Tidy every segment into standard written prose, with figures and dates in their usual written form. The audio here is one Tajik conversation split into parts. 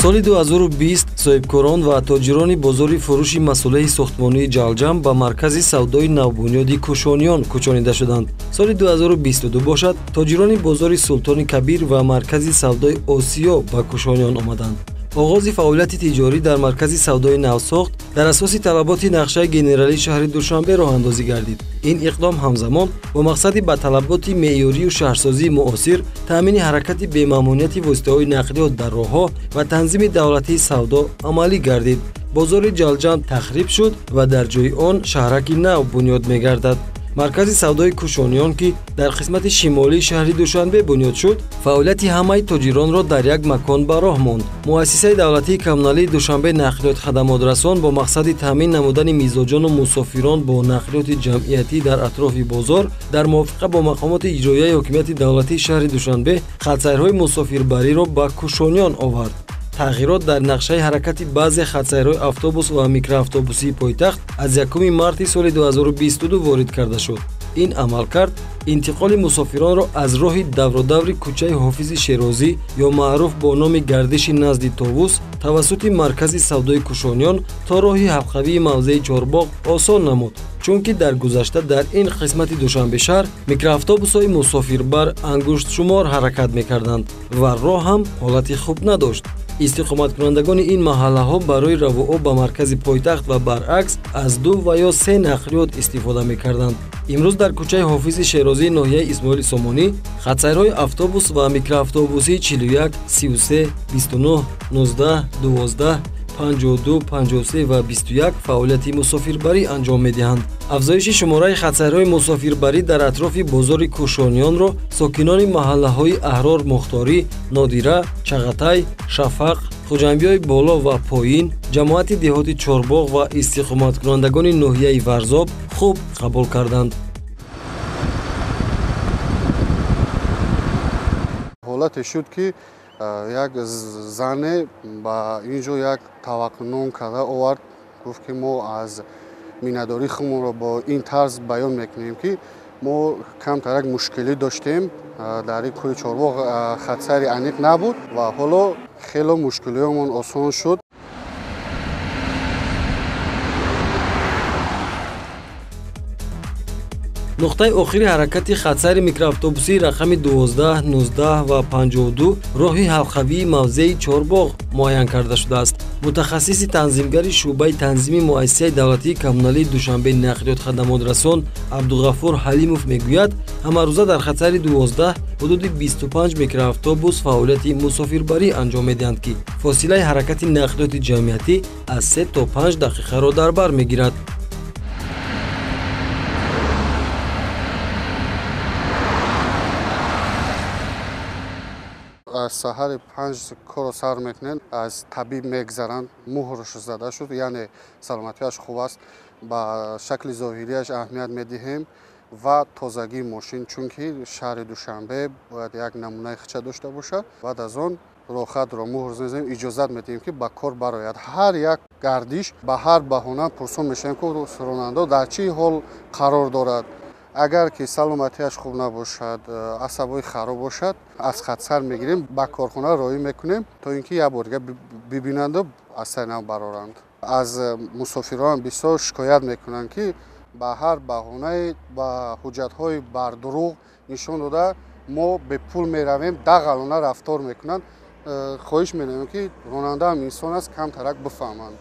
соли 2020 соҳибкорон ва тоҷирони бозори фурӯши масъулаи сохтмонии Ҷалҷам ба маркази савдои навбунёди Кушониён кӯчонида шуданд. Соли 2022 бошад, тоҷирони бозори Султони Кабир ва маркази савдои Осиё ба Кушониён омаданд. оғози фаъолияти тиҷорӣ дар маркази савдои навсохт дар асоси талаботи нақшаи генералии шаҳри Душанбе роҳандозӣ гардид. ин иқдом ҳамзамон бо мақсади ба талаботи меъёрию шаҳрсозии муосир, таъмини ҳаракати бемаъмунияти воситаҳои нақлиёт дар роҳҳо ва танзими давлатии савдо амалӣ гардид. бозори Ҷалҷам тахриб шуд ва дар ҷойи он шаҳраки нав бунёд мегардад. маркази савдои Кушониён ки дар қисмати шимолии шаҳри Душанбе бунёд шуд, фаъолияти ҳамаи тоҷиронро дар як макон ба роҳ монд. муассисаи давлатии коммуналии Душанбе нақлиёт хадамотрасон бо мақсади таъмин намудани мизоҷону мусофирон бо нақлиёти ҷамъиятӣ дар атрофи бозор дар мувофиқа бо мақомоти иҷроияи ҳокимияти давлатии шаҳри Душанбе хатсайрҳои мусофирбариро ба Кушониён овард. тағйирот дар нақшаи ҳаракати баъзе хатсайрҳои автобус ва микроавтобусии пойтахт аз 1 марти соли 2022 ворид карда шуд. ин амалкард интиқоли мусофиронро аз роҳи давродаври кӯчаи Ҳофизи Шерозӣ ё маъруф бо номи гардиши назди Товус тавассути маркази савдои Кушониён то роҳи ҳалқавии мавзеи Чорбоғ осон намуд, чунки дар гузашта дар ин қисмати Душанбешаҳр микроавтобусҳои мусофирбар ангуштшумор ҳаракат мекарданд ва роҳ ҳам ҳолати хуб надошт. истиқоматкунандагони ин маҳаллаҳо барои равоо ба маркази пойтахт ва баръакс аз 2 ва ё 3 нақлиёт истифода мекарданд. имрӯз дар кӯчаи Ҳофизи Шерозии ноҳияи Исмоили Сомонӣ хатсайрҳои автобус ва микроавтобусии 41, 33, 29, 19, 12, 52, 53 ва 21 фаъолияти мусофирбарӣ анҷом медиҳанд. афзоиши шумораи хатсайрҳои мусофирбарӣ дар атрофи бозори Кушониёнро сокинони маҳаллаҳои Аҳрор Мухторӣ, Нодира, Чағатай, Шафақ, Хуҷамбиёи боло ва поин, ҷамоати деҳоти Чорбоғ ва истиқоматкунандагони ноҳияи Варзоб хуб қабул карданд. ҳолате шуд ки як зане ба инҷо як таваққунон када овард, гуфт ки мо аз миннатдории худмонро бо ин тарз баён мекунем ки мо камтарак мушкилӣ доштем, дар ин кӯли Чорбоғ хатсайри аниқ набуд ва ҳоло хело мушкилиёмон осон шуд. нуқтаи охири ҳаракати хатсайри микроавтобусии рақами 12, 19 ва 52 роҳи ҳалқавии мавзеи Чорбоғ муайян карда шудааст. мутахассиси танзимгари шуъбаи танзими муассисаи давлатии коммуналии Душанбе нақлиёт хадамотрасон Абдуғаффур Ҳалимов мегӯяд, ҳамарӯза дар хатсайри 12 ҳудуди 25 микроавтобус фаъолияти мусофирбарӣ анҷом медиҳанд ки фосилаи ҳаракати нақлиёти ҷамъиятӣ аз 3 то 5 дақиқаро дар бар мегирад. аз саҳари 5 корро сар мекунем, аз табиб мегзаранд, муҳрш зада шуд, яъне саломатиаш хуб аст, ба шакли зоҳириаш аҳамият медиҳем ва тозагии мошин, чунки шаҳри Душанбе бояд як намунаи хича дошта бошад. баъд аз он рохатро муҳр мезанем, иҷозат медиҳем ки ба кор барояд. ҳар як гардиш ба ҳар баҳона пурсон мешавем ки ронанда дар чӣ ҳол қарор дорад. агар ки саломатиаш хуб набошад, асабои хароб бошад, аз хатсар мегирем, ба корхона роҳӣ мекунем, то ин ки як бор дига бибинанду аз сари нав бароранд. аз мусофирон бисёр шикоят мекунанд ки ба ҳар баҳонае ба ҳуҷҷатҳои бардурӯғ нишон дода мо бепул меравем, дағалона рафтор мекунанд. хоҳиш менамем ки ронанда ҳам инсон аст, камтарак бифаҳманд.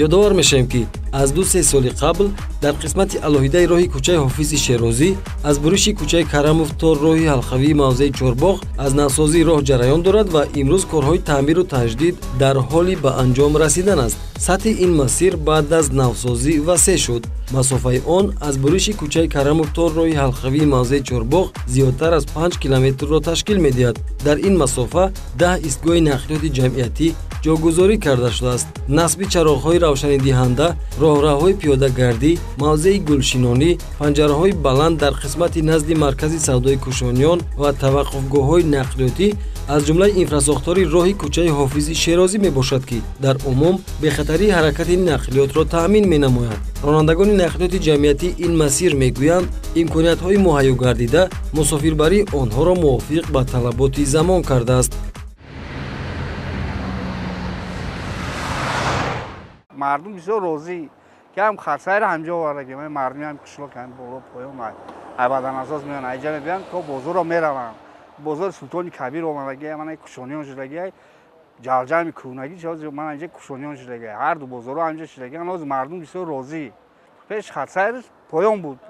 ёдовар мешавем ки аз 2-3 соли қабл дар қисмати алоҳидаи роҳи кӯчаи Ҳофизи Шерозӣ аз буриши кӯчаи Карамов то роҳи ҳалқавии мавзеи Чорбоғ аз навсозии роҳ ҷараён дорад ва имрӯз корҳои таъмиру таҷдид дар ҳоли ба анҷом расидан аст. сатҳи ин масир баъд аз навсозӣ васеъ шуд. масофаи он аз буриши кӯчаи Карамов то роҳи ҳалқавии мавзеи Чорбоғ зиёдтар аз 5 километрро ташкил медиҳад. дар ин масофа 10 истгоҳи нақлиёти ҷамъиятӣ ҷойгузорӣ карда шудааст. насби чароғҳои равшанидиҳанда, роҳраҳои пиёдагардӣ, мавзеи гулшинонӣ, панҷараҳои баланд дар қисмати назди маркази савдои Кушониён ва таваққуфгоҳҳои нақлиётӣ аз ҷумлаи инфрасохтори роҳи кӯчаи Ҳофизи Шерозӣ мебошад ки дар умум бехатарии ҳаракати нақлиётро таъмин менамояд. ронандагони нақлиёти ҷамъиятӣ ин масир мегӯянд имкониятҳои муҳайё гардида мусофирбарии онҳоро мувофиқ ба талаботи замон кардааст. مردم بسیار راضی که هم خرسای همجا آورده که مردمی هم کشلا کن بالا پایان ای بدن اساس میان اینجا میبینن که بازار رو میرون بازار سلطان کبیر اومدگی من کشانیان شدگی جلجل میکنگی چه من اینجا کشانیان شدگی هر دو بازار رو اینجا شدگی از مردم بسیار راضی پیش خرسای پایان بود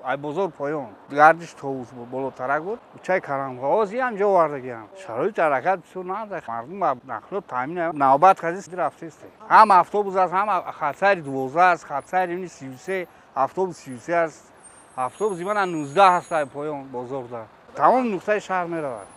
ای بازار پایان گردش توس بود بالاتر بود چای کرمغازی همجا آوردگی هم شرایط حرکت بسیار نداره مردم با نقل و تامین نوبت خریدی رفته است هم اتوبوس است هم خرسای 12 است خرسای 33 اتوبوس 33 است اتوبوس من 19 هست پایان بازار دا تمام نقطه شهر میرود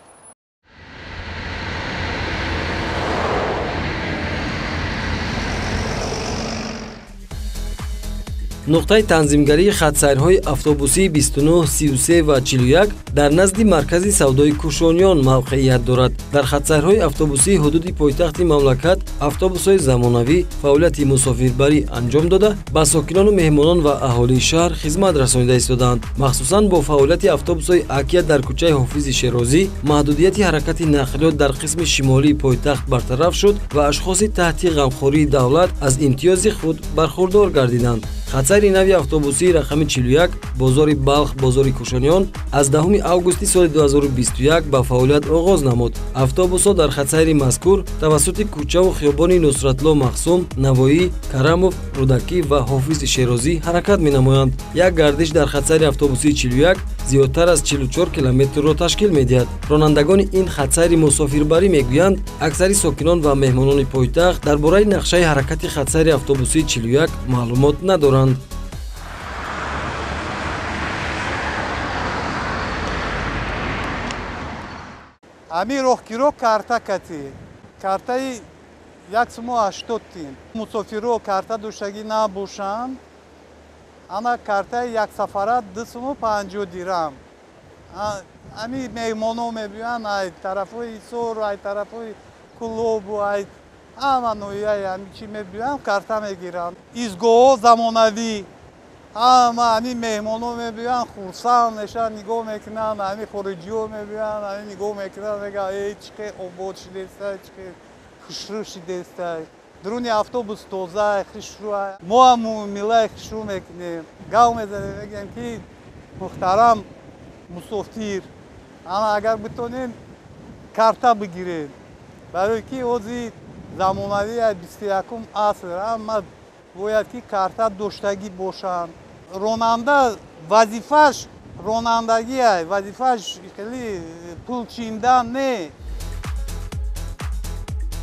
نقطه تنظیمگری خطسیرهای اتوبوسی 29 33 و 41 در نزد مرکز سودای کوشانیان موقعیت دارد. در خطسیرهای اتوبوسی حدود پایتخت مملکت اتوبوس‌های زمانوی فعالیت مسافربری انجام داده به ساکنان و مهمانان و اهالی شهر خدمت رسانیده ایستادند. مخصوصاً با فعالیت اتوبوس‌های اکیه در کوچه حافظ شیرازی محدودیت حرکت نقلیات در قسم شمالی پایتخت برطرف شد و اشخاص تحت غمخوری دولت از امتیاز خود برخوردار گردیدند. خطسیر نوی اتوبوسی رقم 41 بازار بلخ بازار کوشانیان از 10 августи соли 2021 ба фаъолият оғоз намуд. автобусҳо дар хатсайри мазкур тавассути кӯчаву хиёбони Нусратло Махсум, Навоӣ, Карамов, Рудакӣ ва Ҳофизи Шерозӣ ҳаракат менамоянд. Як гардиш дар хатсайри автобусии 41 зиёдтар аз 44 километрро ташкил медиҳад. Ронандагони ин хатсайри мусофирбарӣ мегӯянд, аксари сокинон ва меҳмонони пойтахт дар бораи нақшаи ҳаракати хатсайри автобусии 41 маълумот надоранд. ами роҳгиро карта кати картаи 180 тин мусофирро карта доштагӣ набошанд ана картаи яксафара 250 дирам ами меҳмоно мебиёянд ай тарафҳои исор ай тарафҳои кулобу ай ҳама ноҳияи ами чӣ мебиёянд карта мегиранд изгоҳҳо замонавӣ ҳама ами меҳмоно мебиёянд хурсанд мешаванд нигоҳ мекунанд ами хориҷиҳо мебиёянд ами нигоҳ мекунанд мегӯянд эй чӣ қе обод шидестай чӣ қе хушрӯ шидестай дуруни автобус тоза хушрӯ мо ҳам миллаи хушрӯ мекунем гав мезанем мегӯем ки муҳтарам мусофир ана агар битонем карта бигирем барои ки ҳозир замонавии 21 аср ҳама бояд ки карта доштагӣ бошанд ронанда вазифаш ронандагиай вазифаш хеле пул чиндан не.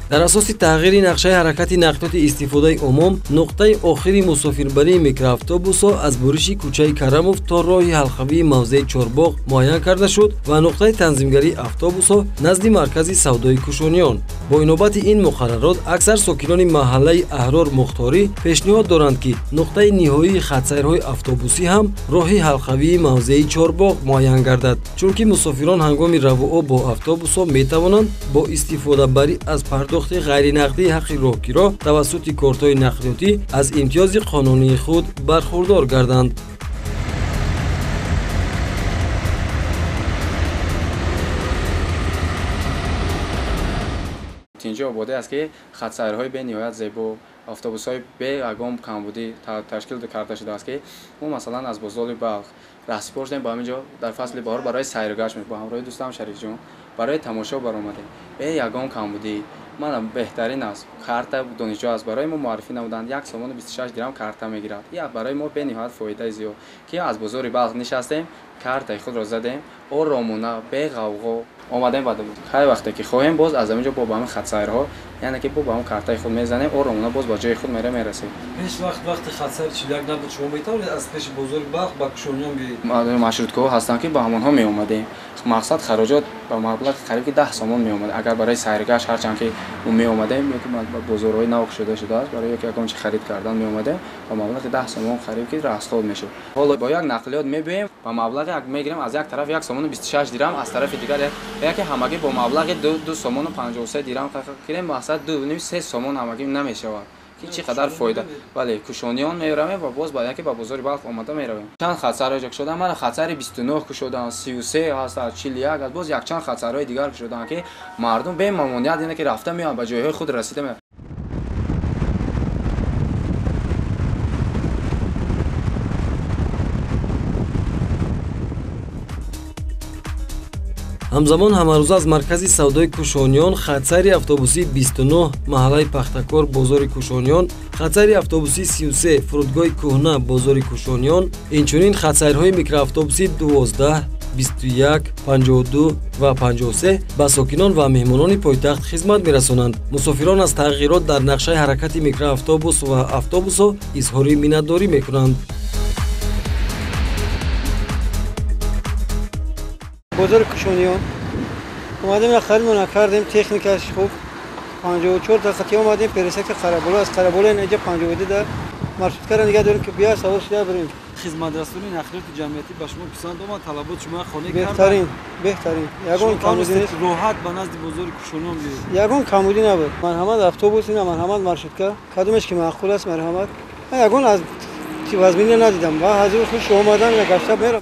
дар асоси тағйири нақшаи ҳаракати нақлиёти истифодаи умум нуқтаи охири мусофирбарии микроавтобусҳо аз буриши кӯчаи Карамов то роҳи ҳалқавии мавзеи Чорбоғ муайян карда шуд ва нуқтаи танзимгарии автобусҳо назди маркази савдои Кушониён. бо инобати ин муқаррарот аксар сокинони маҳаллаи Аҳрор Мухторӣ пешниҳод доранд ки нуқтаи ниҳоии хатсайрҳои автобусӣ ҳам роҳи ҳалқавии мавзеи Чорбоғ муайян гардад, чунки мусофирон ҳангоми равоо бо автобусҳо метавонанд бо истифодабарӣ аз пардохти ғайринақдии ҳаққи роҳгиро тавассути кортҳои нақлиётӣ аз имтиёзи қонунии худ бархурдор гарданд. اینجا آباده است که خطسیرهای به نهایت زیبا автобусҳои беягон камбудӣ ташкил карда шудааст ки мо масалан аз бозори балх раҳсипор шудем ба ҳаминҷо дар фасли баҳор барои сайргашт бо ҳамроҳи дӯстам Шарифҷон барои тамошо баромадем. беягон камбудӣ манам беҳтарин аст карта донишҷо аст барои мо муаррифӣ намуданд 1 сомону 26 дирам карта мегирад. я барои мо бениҳоят фоидаи зиёд ки аз бозори балх нишастем картаи худро задем оромона беғавғо омадем ба ҳар вақте ки хоҳем боз аз аминҷо бо ба ҳамин хатсайрҳо яъне ки бо ба ҳамин картаи худ мезанем оромона боз ба ҷои худ мерасем. пеш вақти хатсайр 41 набуд шумо метавонед аз пеши бозори балх ба Кушониён биёед? маршруткаҳо ҳастанд ки ба ҳамонҳо меомадем. мақсад хароҷот ба маблағи қариби 10 сомон меомад. агар барои сайргашт ҳарчанд ки меомадем ёки бозорҳои нав кушода шудааст барои ёки ягон чи харид кардан меомадем ба маблағи 10 сомон қариб ки расход мешуд. ҳоло бо як нақлиёт мебиёем ба маблағи мегирем аз як тараф 1 сомону 26 дирам аз тарафи дигар яке ҳамагӣ бо маблағи 2 сомону 53 дирам гирем мақсад 2.3 сомон ҳамагӣ намешавад ки чӣ қадар фоида. бале Кушониён меравем ва боз ба яке ба бозори балх омада меравем. чанд хатсайрҳо кушодам мана хатсайри 29 кушодам 33 ҳаст 41 аст боз якчанд хатсайрҳои дигар кушодам ки мардум бе мамоният яъне ки рафта меоянд ба ҷойҳои худ расида меоянд. ҳамзамон ҳамарӯза аз маркази савдои кушониён хатсайри автобуси 29 маҳаллаи пахтакор бозори кушониён, хатсайри автобуси 33 фурудгоҳи кӯҳна бозори кушониён, инчунин хатсайрҳои микроавтобуси 12, 21, 52 ва 53 ба сокинон ва меҳмонони пойтахт хизмат мерасонанд. мусофирон аз тағйирот дар нақшаи ҳаракати микроавтобус ва автобусҳо изҳори миннатдорӣ мекунанд. бозори кушониён омадем як харидмона кардем, техникаш хуб 54 дақиқа омадем пересакта қарабола, аз қарабола инҷа 52 маршруткара нигаҳ дорем ки биё савор шуда барем. хизматрасони нақлиёти ҷамъиятӣ ба шумо писанд омад, талабот шумо хона беҳтарин ягон камуди нест, роҳат ба назди бозори кушониён биёед. ягон камуди набуд. Марҳамат автобус ина, марҳамат маршрутка, кадомеш ки маъқул аст марҳамат. Ман ягон аз тивазминия надидам ва ҳазир хуш омадам як гашта мерам.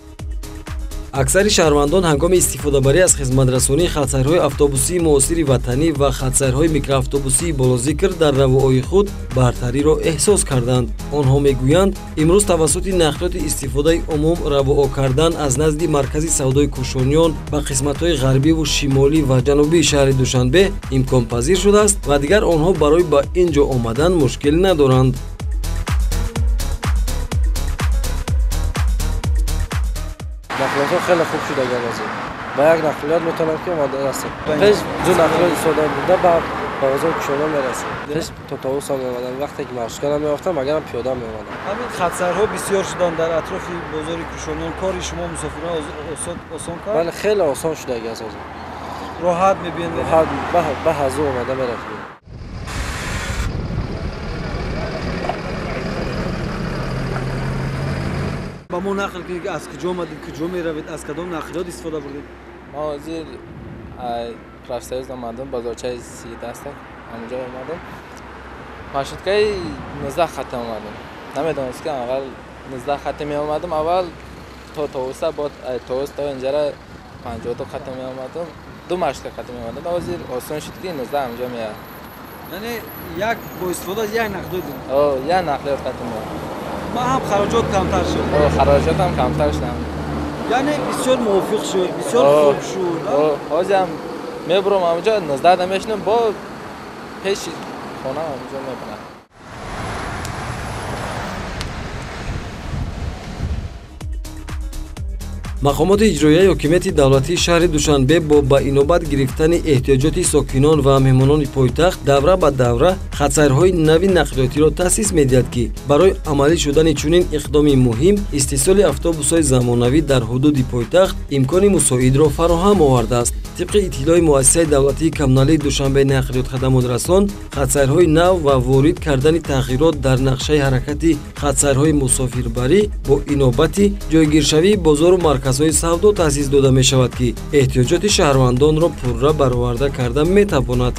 аксари шаҳрвандон ҳангоми истифодабарӣ аз хизматрасонии хатсайрҳои автобусии муосири ватанӣ ва хатсайрҳои микроавтобусии болозикр дар равоҳои худ бартариро эҳсос карданд. онҳо мегӯянд имрӯз тавассути нақлиёти истифодаи умум равоҳо кардан аз назди маркази савдои кушониён ба қисматҳои ғарбиву шимолӣ ва ҷанубии шаҳри душанбе имконпазир шудааст ва дигар онҳо барои ба ин ҷо омадан мушкил надоранд. нақлиётҳо хеле хуб шуда гардид. Ба як нақлиёт метавонам ки омода ҳастем. Пеш ду нақлиёти сода буда ба бозори кушониён мерасем. Пеш то тавусам меомадам, вақте ки маршруткара меёфтам, агарам пиёда меомадам. ҳамин хатсайрҳо бисёр шуданд дар атрофи бозори кушониён. кори шумо мусофирон осон кард? Бале хеле осон шудааги аст ҳозир. роҳат мебинед? Роҳат ба ҳазу омада мерафтем. ба мо нақл кунед аз куҷо омадед, куҷо меравед, аз кадом нақлиёт истифода бурдед? мо ҳозир профсоюз омадам, бозорчаи 30 аст, ҳамонҷо омадам. маршруткаи 19 хатта омадам. намедонистам аввал 19 хатта меомадам, аввал то товуса бо товус то инҷара 52 хатта меомадам. ду маршрутка хатта меомадам. ҳозир осон шуд ки 19 ҳамонҷо меям. яъне як бо истифода аз як нақлиёт? як нақлиёт хатта меомадам. ма ҳам хароҷот камтар шуд. хароҷотам камтар шудам. яъне бисёр мувофиқ шуд, бисёр хуб шуд. ҳозирам мебурам ҳамонҷо 19 да мешинам, бо пеши хонам ҳамонҷо мекунам. мақомоти иҷроияи ҳокимияти давлатии шаҳри душанбе бо ба инобат гирифтани эҳтиёҷоти сокинон ва меҳмонони пойтахт давра ба давра хатсайрҳои нави нақлиётиро таъсис медиҳад ки барои амалӣ шудани чунин иқдоми муҳим истеҳсоли автобусҳои замонавӣ дар ҳудуди пойтахт имкони мусоидро фароҳам овардааст. тибқи иттилои муассисаи давлатии камналии душанбеи нақлиёт хадаматрасон, хатсайрҳои нав ва ворид кардани тағйирот дар нақшаи ҳаракати хатсайрҳои мусофирбарӣ бо инобати ҷойгиршавии бозору марказҳои савдо таъсис дода мешавад ки эҳтиёҷоти шаҳрвандонро пурра бароварда карда метавонад.